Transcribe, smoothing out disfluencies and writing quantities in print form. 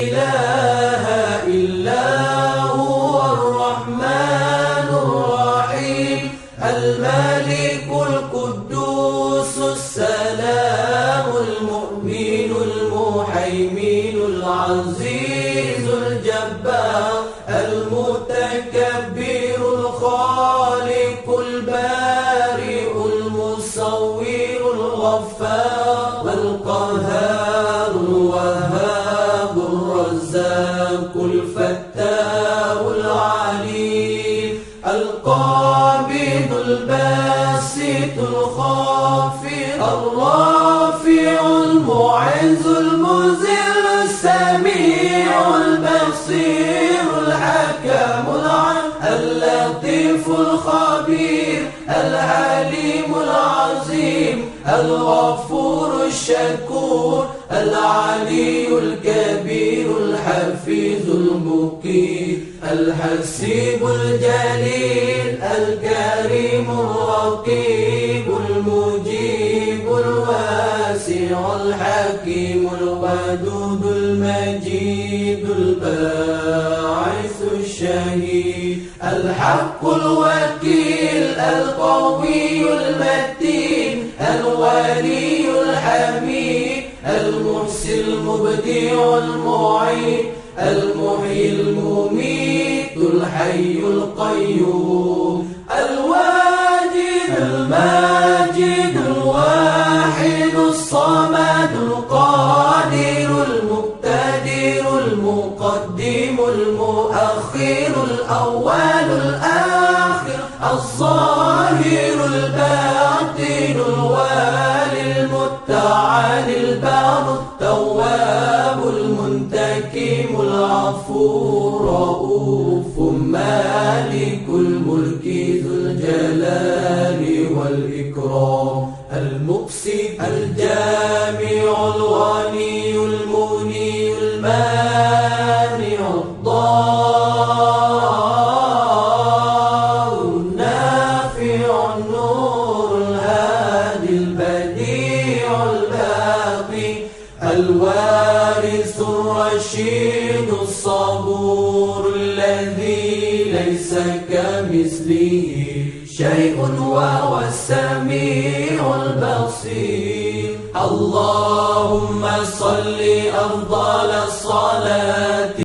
إله إلا هو الرحمن الرحيم الملك القدوس السلام المؤمن المهيمن العزيز الجبار المتكبر الخالق البارئ المصور الغفار القهار الوهاب الرزاق الفتاح العليم القابض الباسط الخافض الرافع المعز المذل السميع البصير الحكم العليم اللطيف الخبير العليم العظيم الغفور الشكور العلي الكبير الحفيظ المقيت الحسيب الجليل الكريم الرقيب المجيب الواسع الحكيم الودود المجيد الباعث الشهيد الحق الوكيل القوي المتين الولي الحميد المحسن المبدع المعيد المحيي المميت الحي القيوم الواجد الماجد الواحد الصمد القادر المقتدر المقدم المؤخر الأول الآخر الظاهر الباطن الوالي المتعال البار التواب المنتكم العفو رؤوف مالك الملك ذو الجلال والإكرام المقسط الجامع الغني المغني المانع الضار النافع النور الهادي البديع الباقي الوارث الرشيد الصبور الذي ليس كمثله شيء وهو السميع البصير اللهم صل أفضل الصلاة